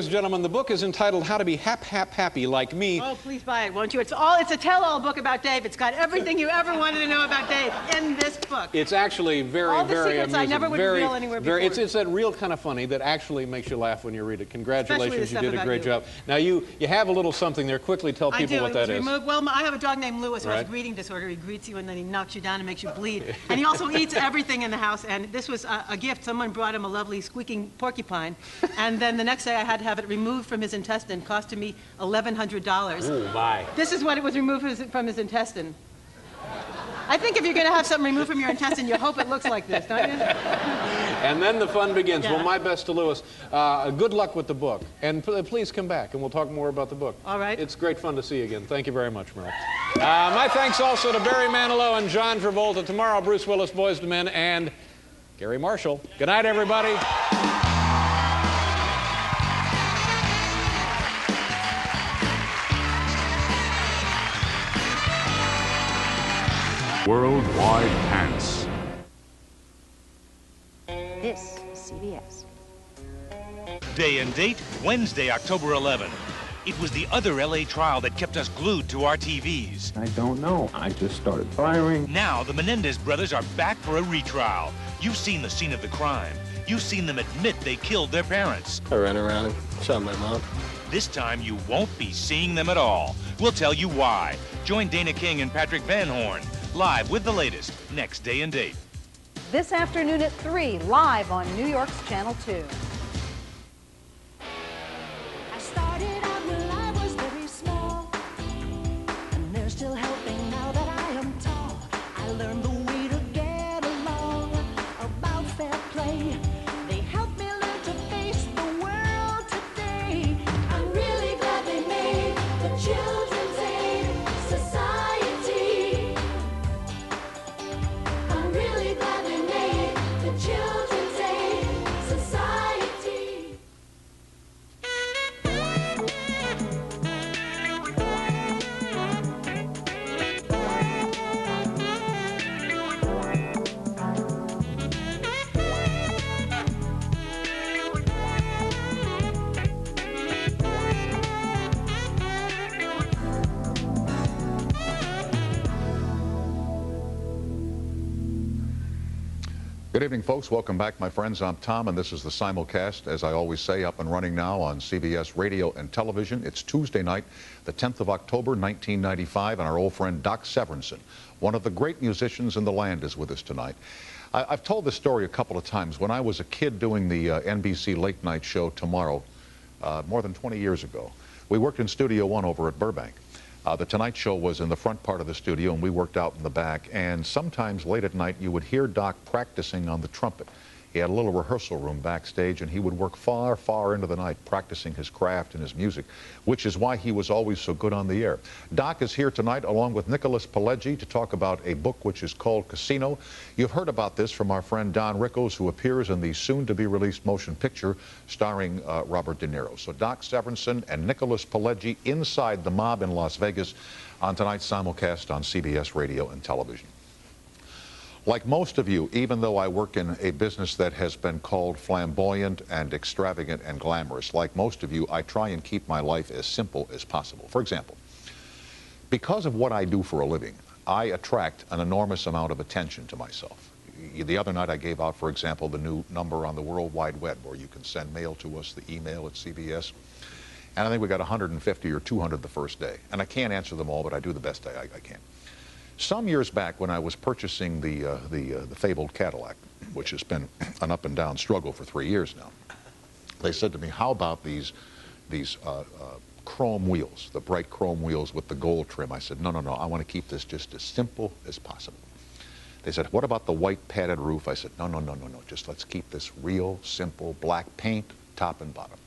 and gentlemen, the book is entitled How to Be Happy Like Me. Oh, please buy it, won't you? It's a tell-all book about Dave. It's got everything you ever wanted to know about Dave in this book. It's actually very, all the very secrets amusing. I never would reveal anywhere before. It's that real kind of funny that actually makes you laugh when you read it. Congratulations, you did a great job. Now, you have a little something there. Quickly tell people what that is. Well, I have a dog named Lewis who has a greeting disorder. He greets you and then he knocks you down and makes you bleed. And he also eats everything in the house. And this was a gift. Someone brought him a lovely squeaking porcupine. And then the next day I had to have it removed from his intestine, costing me $1,100. Oh, my. This is what it was removed from his intestine. I think if you're going to have something removed from your intestine, you hope it looks like this, don't you? And then the fun begins. Yeah. Well, my best to Lewis. Good luck with the book. And please come back, and we'll talk more about the book. All right. It's great fun to see you again. Thank you very much, Merle. My thanks also to Barry Manilow and John Travolta. Tomorrow, Bruce Willis, Boyz II Men, and Gary Marshall. Good night, everybody. Worldwide Pants. This is CBS. Day and date, Wednesday, October 11. It was the other LA trial that kept us glued to our TVs. I don't know. I just started firing. Now the Menendez brothers are back for a retrial. You've seen the scene of the crime. You've seen them admit they killed their parents. I ran around and shot my mom. This time you won't be seeing them at all. We'll tell you why. Join Dana King and Patrick Van Horn. Live with the latest, next Day and Date. This afternoon at 3, live on New York's Channel 2. I started out when I was very small, and they're still helping now that I am tall. I learned the way to get along, about fair play. They helped me learn to face the world today. I'm really glad they made the Children's Aid Society. I'm really glad they made the Children's Aid Society. Good evening, folks. Welcome back, my friends. I'm Tom, and this is the simulcast, as I always say, up and running now on CBS Radio and Television. It's Tuesday night, the 10th of October, 1995, and our old friend Doc Severinsen, one of the great musicians in the land, is with us tonight. I've told this story a couple of times. When I was a kid doing the NBC late night show Tomorrow, more than 20 years ago, we worked in Studio One over at Burbank. The Tonight Show was in the front part of the studio, and we worked out in the back. And sometimes late at night, you would hear Doc practicing on the trumpet. He had a little rehearsal room backstage, and he would work far, far into the night practicing his craft and his music, which is why he was always so good on the air. Doc is here tonight along with Nicholas Pileggi to talk about a book which is called Casino. You've heard about this from our friend Don Rickles, who appears in the soon-to-be-released motion picture starring Robert De Niro. So Doc Severinsen and Nicholas Pileggi inside the mob in Las Vegas on tonight's simulcast on CBS Radio and Television. Like most of you, even though I work in a business that has been called flamboyant and extravagant and glamorous, like most of you, I try and keep my life as simple as possible. For example, because of what I do for a living, I attract an enormous amount of attention to myself. The other night I gave out, for example, the new number on the World Wide Web where you can send mail to us, the email at CBS. And I think we got 150 or 200 the first day. And I can't answer them all, but I do the best I can. Some years back, when I was purchasing the fabled Cadillac, which has been an up and down struggle for 3 years now, they said to me, how about these chrome wheels, the bright chrome wheels with the gold trim? I said, no, I want to keep this just as simple as possible. They said, what about the white padded roof? I said, no, just let's keep this real simple black paint, top and bottom.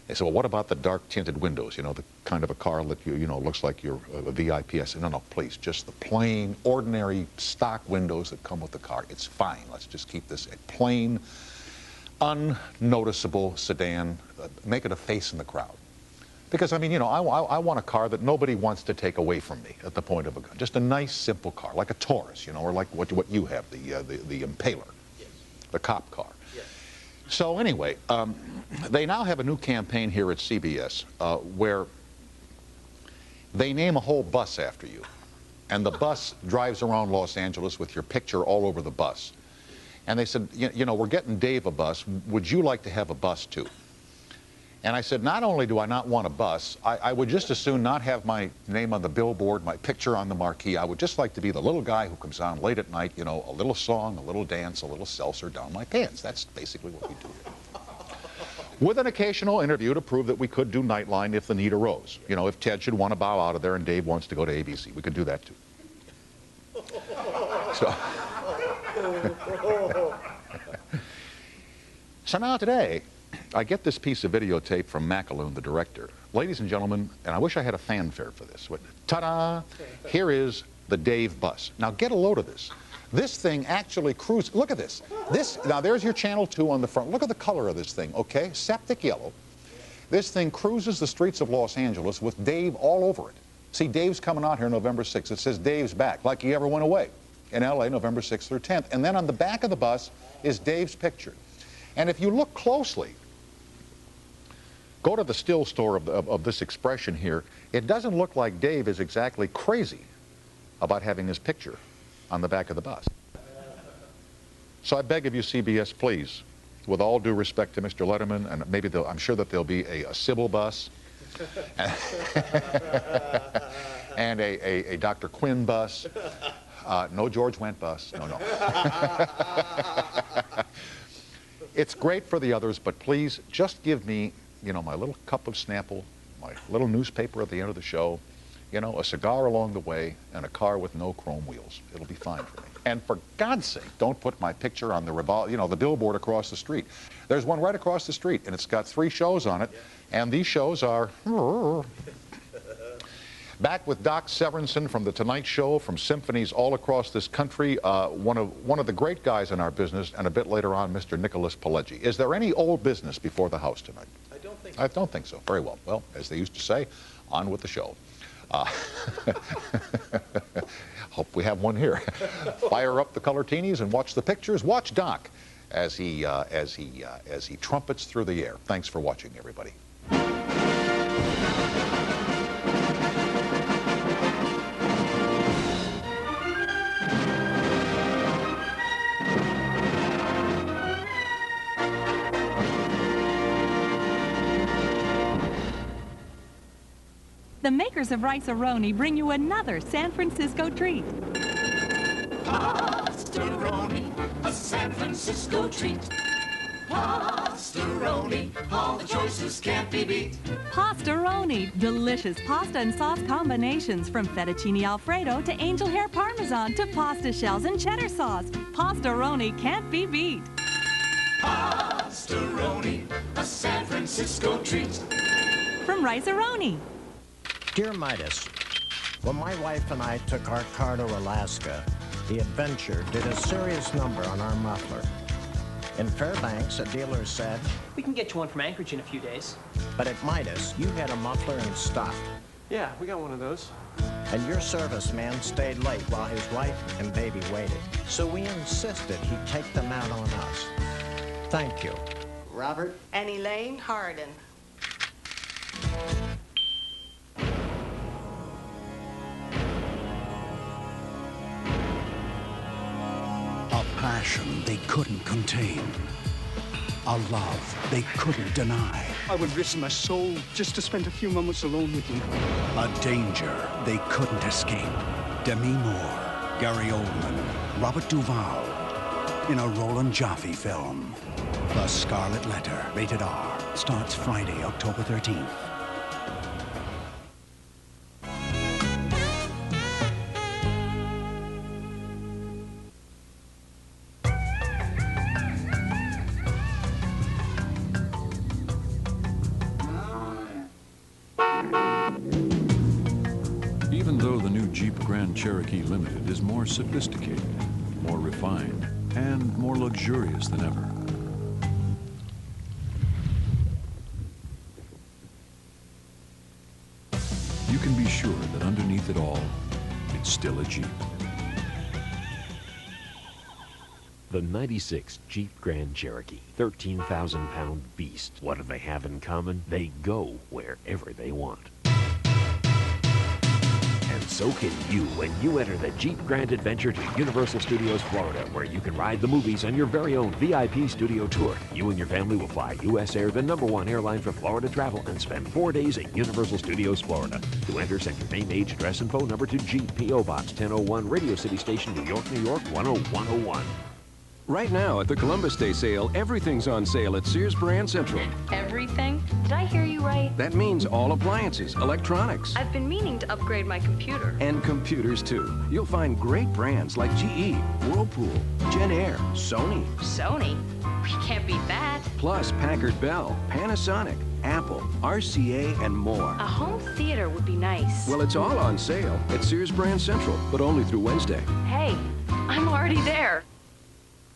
They said, well, what about the dark tinted windows? You know, the kind of a car that looks like you're a VIP. I said, no, please, just the plain, ordinary stock windows that come with the car. It's fine. Let's just keep this a plain, unnoticeable sedan. Make it a face in the crowd. Because, I mean, I want a car that nobody wants to take away from me at the point of a gun. Just a nice, simple car, like a Taurus, or like what you have, the Impaler, yes. The cop car. Yes. So anyway, they now have a new campaign here at CBS where they name a whole bus after you. And the bus drives around Los Angeles with your picture all over the bus. And they said, you know, we're getting Dave a bus. Would you like to have a bus too? And I said, not only do I not want a bus, I would just as soon not have my name on the billboard, my picture on the marquee. I would just like to be the little guy who comes on late at night, you know, a little song, a little dance, a little seltzer down my pants. That's basically what we do. With an occasional interview to prove that we could do Nightline if the need arose. You know, if Ted should want to bow out of there and Dave wants to go to ABC, we could do that too. So now today, I get this piece of videotape from McAloon, the director. Ladies and gentlemen, and I wish I had a fanfare for this. Ta-da! Here is the Dave bus. Now get a load of this. This thing actually cruises. Look at this. Now there's your Channel 2 on the front. Look at the color of this thing, okay? Septic yellow. This thing cruises the streets of Los Angeles with Dave all over it. See, Dave's coming out here November 6th. It says Dave's back, like he ever went away. In LA, November 6th through 10th. And then on the back of the bus is Dave's picture. And if you look closely, go to the still store of this expression here, it doesn't look like Dave is exactly crazy about having his picture on the back of the bus. So I beg of you, CBS, please, with all due respect to Mr. Letterman, and maybe I'm sure that there'll be a Sybil bus, and a Dr. Quinn bus, no George Wendt bus, no. It's great for the others, but please just give me, you know, my little cup of Snapple, my little newspaper at the end of the show, you know, a cigar along the way, and a car with no chrome wheels. It'll be fine for me. And for God's sake, don't put my picture on the billboard across the street. There's one right across the street, and it's got 3 shows on it, and these shows are... Back with Doc Severinsen from The Tonight Show, from symphonies all across this country, one of the great guys in our business, and a bit later on, Mr. Nicholas Pileggi. Is there any old business before the house tonight? I don't think so. I don't think so. Very well. Well, as they used to say, on with the show. Hope we have one here. Fire up the colortinis and watch the pictures. Watch Doc as he trumpets through the air. Thanks for watching, everybody. The makers of Rice-A-Roni bring you another San Francisco treat. Pasta-roni, a San Francisco treat. Pasta-roni, all the choices can't be beat. Pasta-roni, delicious pasta and sauce combinations from fettuccine alfredo to angel hair parmesan to pasta shells and cheddar sauce. Pasta-roni can't be beat. Pasta-roni, a San Francisco treat. From Rice-A-Roni. Dear Midas, when my wife and I took our car to Alaska, the Adventure did a serious number on our muffler. In Fairbanks, a dealer said, "We can get you one from Anchorage in a few days." But at Midas, you had a muffler in stock. Yeah, we got one of those. And your serviceman stayed late while his wife and baby waited. So we insisted he take them out on us. Thank you. Robert? And Elaine Hardin. A passion they couldn't contain. A love they couldn't deny. I would risk my soul just to spend a few moments alone with you. A danger they couldn't escape. Demi Moore, Gary Oldman, Robert Duvall in a Roland Jaffe film. The Scarlet Letter, rated R, starts Friday, October 13th. Even though the new Jeep Grand Cherokee Limited is more sophisticated, more refined, and more luxurious than ever, you can be sure that underneath it all, it's still a Jeep. The 96 Jeep Grand Cherokee, 13,000-pound beast. What do they have in common? They go wherever they want. And so can you when you enter the Jeep Grand Adventure to Universal Studios Florida, where you can ride the movies on your very own VIP studio tour. You and your family will fly U.S. Air, the #1 airline for Florida travel, and spend 4 days at Universal Studios Florida. To enter, send your name, age, address, and phone number to Jeep, P.O. Box 1001, Radio City Station, New York, New York 10101. Right now at the Columbus Day sale, everything's on sale at Sears Brand Central. Everything? Did I hear you right? That means all appliances, electronics. I've been meaning to upgrade my computer. And computers, too. You'll find great brands like GE, Whirlpool, Jen Air, Sony. Sony? We can't beat that. Plus Packard Bell, Panasonic, Apple, RCA, and more. A home theater would be nice. Well, it's all on sale at Sears Brand Central, but only through Wednesday. Hey, I'm already there.